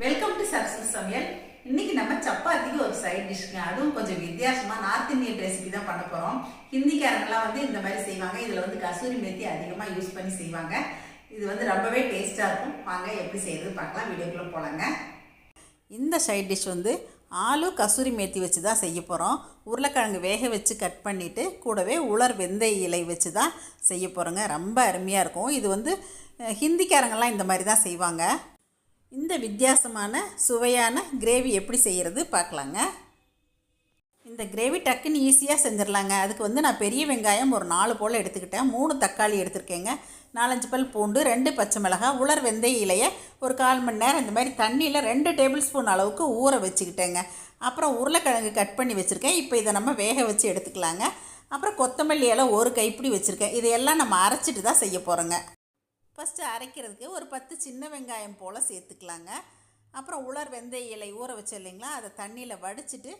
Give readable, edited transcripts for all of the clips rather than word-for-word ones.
Welcome to Sarasu சமையல். இன்னைக்கு நம்ம சப்பாத்திக்கு ஒரு சைட் டிஷ்ங்க. அதுவும் கொஞ்சம் வித்தியாசமா நார்த் இந்தியன் ரெசிபி தான் பண்ண போறோம். ஹிந்திக்காரங்களாம் இந்த மாதிரி செய்வாங்க. இதுல கசூரி மேத்தி அதிகமா யூஸ் பண்ணி செய்வாங்க. இது ரொம்பவே டேஸ்டா இருக்கும். வாங்க எப்படி செய்யறது பார்க்கலாம். வீடியோக்குள்ள போலாங்க. இந்த சைட் டிஷ் ஆலு கசூரி மேத்தி வச்சு தான் செய்ய போகிறோம். உருளைக்கிழங்கு வேக வச்சு கட் பண்ணிவிட்டு கூடவே உலர் வெந்தய இலை வச்சு தான் செய்ய போகிறோங்க. ரொம்ப அருமையாக இருக்கும். இது ஹிந்திக்காரங்கெல்லாம் இந்த மாதிரி தான் செய்வாங்க. இந்த வித்தியாசமான சுவையான கிரேவி எப்படி செய்கிறது பார்க்கலாங்க. இந்த கிரேவி டக்குன்னு ஈஸியாக செஞ்சிடலாங்க. அதுக்கு நான் பெரிய வெங்காயம் ஒரு 4 போல் எடுத்துக்கிட்டேன். 3 தக்காளி எடுத்துருக்கேங்க. 4-5 பல் பூண்டு, 2 பச்சை மிளகாய், உலர் வெந்தய இலையை ஒரு 1/4 மணி நேரம் இந்த மாதிரி தண்ணியில் 2 டேபிள் ஸ்பூன் அளவுக்கு ஊற வச்சுக்கிட்டேங்க. அப்புறம் உருளைக்கிழங்கு கட் பண்ணி வச்சுருக்கேன். இப்போ இதை நம்ம வேக வச்சு எடுத்துக்கலாங்க. அப்புறம் கொத்தமல்லி இலை ஒரு கைப்பிடி வச்சுருக்கேன். இதையெல்லாம் நம்ம அரைச்சிட்டு தான் செய்ய போகிறோங்க. ஃபஸ்ட்டு அரைக்கிறதுக்கு ஒரு 10 சின்ன வெங்காயம் போல் சேர்த்துக்கலாங்க. அப்புறம் உலர் வெந்தய இலை ஊற வச்சு இல்லைங்களா, அதை தண்ணியில் வடிச்சிட்டு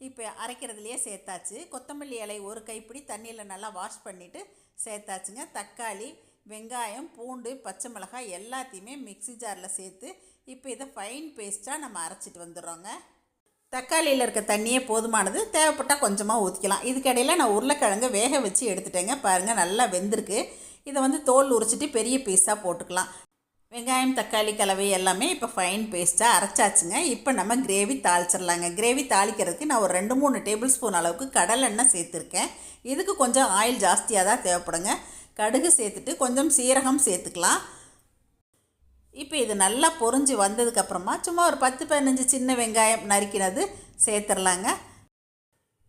இப்போ அரைக்கிறதுலையே சேர்த்தாச்சு. கொத்தமல்லி இலை ஒரு கைப்பிடி தண்ணியில் நல்லா வாஷ் பண்ணிவிட்டு சேர்த்தாச்சுங்க. தக்காளி, வெங்காயம், பூண்டு, பச்சை மிளகாய் எல்லாத்தையுமே மிக்ஸி ஜாரில் சேர்த்து இப்போ இதை ஃபைன் பேஸ்ட்டாக நம்ம அரைச்சிட்டு வந்துடுறோங்க. தக்காளியில் இருக்க தண்ணியே போதுமானது. தேவைப்பட்டால் கொஞ்சமாக ஊற்றிக்கலாம். இதுக்கிடையில் நான் உருளைக்கிழங்கு வேக வச்சு எடுத்துட்டேங்க. பாருங்கள், நல்லா வெந்திருக்கு. இதை தோல் உரிச்சிட்டு பெரிய பீஸாக போட்டுக்கலாம். வெங்காயம், தக்காளி கலவை எல்லாமே இப்போ ஃபைன் பேஸ்ட்டாக அரைச்சாச்சுங்க. இப்போ நம்ம கிரேவி தாளிச்சிடலாங்க. கிரேவி தாளிக்கிறதுக்கு நான் ஒரு 2-3 டேபிள் ஸ்பூன் அளவுக்கு கடலெண்ணெய் சேர்த்துருக்கேன். இதுக்கு கொஞ்சம் ஆயில் ஜாஸ்தியாக தான் தேவைப்படுங்க. கடுகு சேர்த்துட்டு கொஞ்சம் சீரகம் சேர்த்துக்கலாம். இப்போ இது நல்லா பொரிஞ்சு வந்ததுக்கப்புறமா சும்மா ஒரு 10-15 சின்ன வெங்காயம் நறுக்கினது சேர்த்துடலாங்க.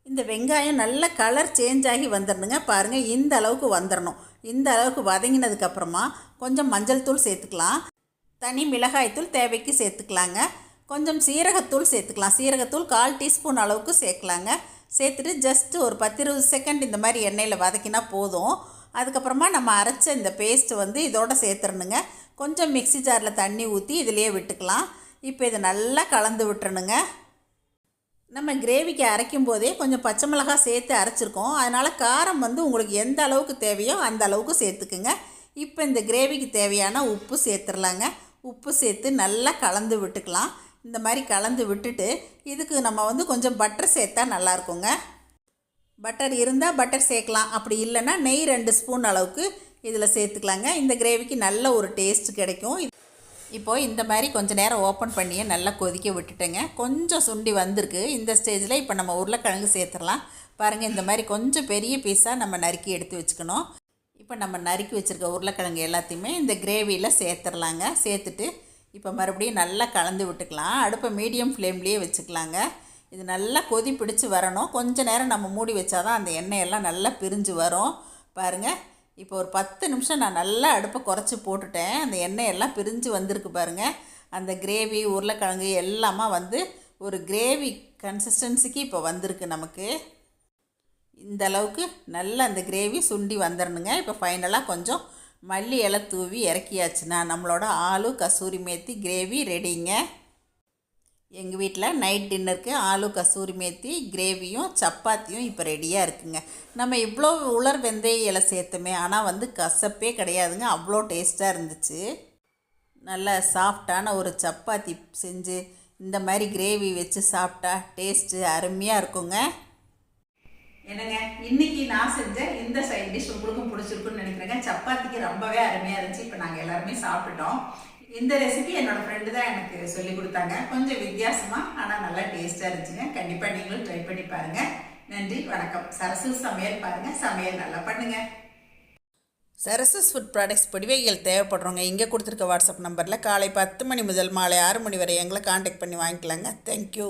இந்த வெங்காயம் நல்ல கலர் சேஞ்ச் ஆகி வந்துடணுங்க. பாருங்கள், இந்த அளவுக்கு வந்துடணும். இந்த அளவுக்கு வதங்கினதுக்கப்புறமா கொஞ்சம் மஞ்சள் தூள் சேர்த்துக்கலாம். தனி மிளகாய்த்தூள் தேவைக்கு சேர்த்துக்கலாங்க. கொஞ்சம் சீரகத்தூள் சேர்த்துக்கலாம். சீரகத்தூள் 1/4 டீஸ்பூன் அளவுக்கு சேர்க்கலாங்க. சேர்த்துட்டு ஜஸ்ட்டு ஒரு 10-20 செகண்ட் இந்த மாதிரி எண்ணெயில் வதக்கினா போதும். அதுக்கப்புறமா நம்ம அரைச்ச இந்த பேஸ்ட்டு இதோட சேர்த்துறணுங்க. கொஞ்சம் மிக்ஸி ஜாரில் தண்ணி ஊற்றி இதிலையே விட்டுக்கலாம். இப்போ இதை நல்லா கலந்து விட்டுறணுங்க. நம்ம கிரேவிக்கு அரைக்கும் போதே கொஞ்சம் பச்சை மிளகாய் சேர்த்து அரைச்சிருக்கோம். அதனால் காரம் உங்களுக்கு எந்த அளவுக்கு தேவையோ அந்த அளவுக்கு சேர்த்துக்குங்க. இப்போ இந்த கிரேவிக்கு தேவையான உப்பு சேர்த்துடலாங்க. உப்பு சேர்த்து நல்லா கலந்து விட்டுக்கலாம். இந்த மாதிரி கலந்து விட்டுட்டு இதுக்கு நம்ம கொஞ்சம் பட்டர் சேர்த்தா நல்லாயிருக்குங்க. பட்டர் இருந்தால் பட்டர் சேர்க்கலாம். அப்படி இல்லைன்னா நெய் 2 ஸ்பூன் அளவுக்கு இதில் சேர்த்துக்கலாங்க. இந்த கிரேவிக்கு நல்ல ஒரு டேஸ்ட் கிடைக்கும். இப்போது இந்த மாதிரி கொஞ்சம் நேரம் ஓப்பன் பண்ணியே நல்லா கொதிக்க விட்டுட்டேங்க. கொஞ்சம் சுண்டி வந்திருக்கு. இந்த ஸ்டேஜில் இப்போ நம்ம உருளைக்கிழங்கு சேர்த்துடலாம். பாருங்கள், இந்த மாதிரி கொஞ்சம் பெரிய பீஸாக நம்ம நறுக்கி எடுத்து வச்சுக்கணும். இப்போ நம்ம நறுக்கி வச்சுருக்க உருளைக்கிழங்கு எல்லாத்தையுமே இந்த கிரேவியில் சேர்த்துடலாங்க. சேர்த்துட்டு இப்போ மறுபடியும் நல்லா கலந்து விட்டுக்கலாம். அடுப்பை மீடியம் ஃப்ளேம்லேயே வச்சுக்கலாங்க. இது நல்லா கொதி பிடிச்சி வரணும். கொஞ்சம் நேரம் நம்ம மூடி வச்சாதான் அந்த எண்ணெயெல்லாம் நல்லா பிரிஞ்சு வரும். பாருங்கள், இப்போ ஒரு 10 நிமிஷம் நான் நல்லா அடுப்பை குறைச்சி போட்டுட்டேன். அந்த எண்ணெயெல்லாம் பிரிஞ்சு வந்திருக்கு பாருங்கள். அந்த கிரேவி உருளைக்கிழங்கு எல்லாமே ஒரு கிரேவி கன்சிஸ்டன்சிக்கு இப்போ வந்திருக்கு நமக்கு. இந்த அளவுக்கு நல்லா அந்த கிரேவி சுண்டி வந்துடணுங்க. இப்போ ஃபைனலாக கொஞ்சம் மல்லி இலை தூவி இறக்கியாச்சுன்னா நம்மளோட ஆலு கசூரி மேத்தி கிரேவி ரெடிங்க. எங்கள் வீட்டில் நைட் டின்னருக்கு ஆலு கசூரி மேத்தி கிரேவியும் சப்பாத்தியும் இப்போ ரெடியாக இருக்குங்க. நம்ம இவ்வளோ உலர் வெந்தய இலை சேர்த்துமே, ஆனால் கசப்பே கிடையாதுங்க. அவ்வளோ டேஸ்ட்டாக இருந்துச்சு. நல்ல சாஃப்டான ஒரு சப்பாத்தி செஞ்சு இந்த மாதிரி கிரேவி வச்சு சாப்பிட்டா டேஸ்ட்டு அருமையாக இருக்குங்க. என்னங்க, இன்றைக்கி நான் செஞ்ச இந்த சைட் டிஷ் உங்களுக்கும் பிடிச்சிருக்குன்னு நினைக்கிறேங்க. சப்பாத்திக்கு ரொம்பவே அருமையாக இருந்துச்சு. இப்போ நாங்கள் எல்லாருமே சாப்பிட்டுட்டோம். இந்த ரெசிபி என்னோட ஃப்ரெண்டு தான் எனக்கு சொல்லி கொடுத்தாங்க. கொஞ்சம் வித்தியாசமாக ஆனால் நல்லா டேஸ்ட்டாக இருந்துச்சுங்க. கண்டிப்பாக நீங்களும் ட்ரை பண்ணி பாருங்கள். நன்றி, வணக்கம். சரசு சமையல் பாருங்கள், சமையல் நல்லா பண்ணுங்கள். சரசஸ் ஃபுட் ப்ராடக்ட்ஸ் பொடிவைகள் தேவைப்படுறவங்க இங்கே கொடுத்துருக்க வாட்ஸ்அப் நம்பரில் காலை 10 மணி முதல் மாலை 6 மணி வரை எங்களை காண்டாக்ட் பண்ணி வாங்கிக்கலாங்க. தேங்க்யூ.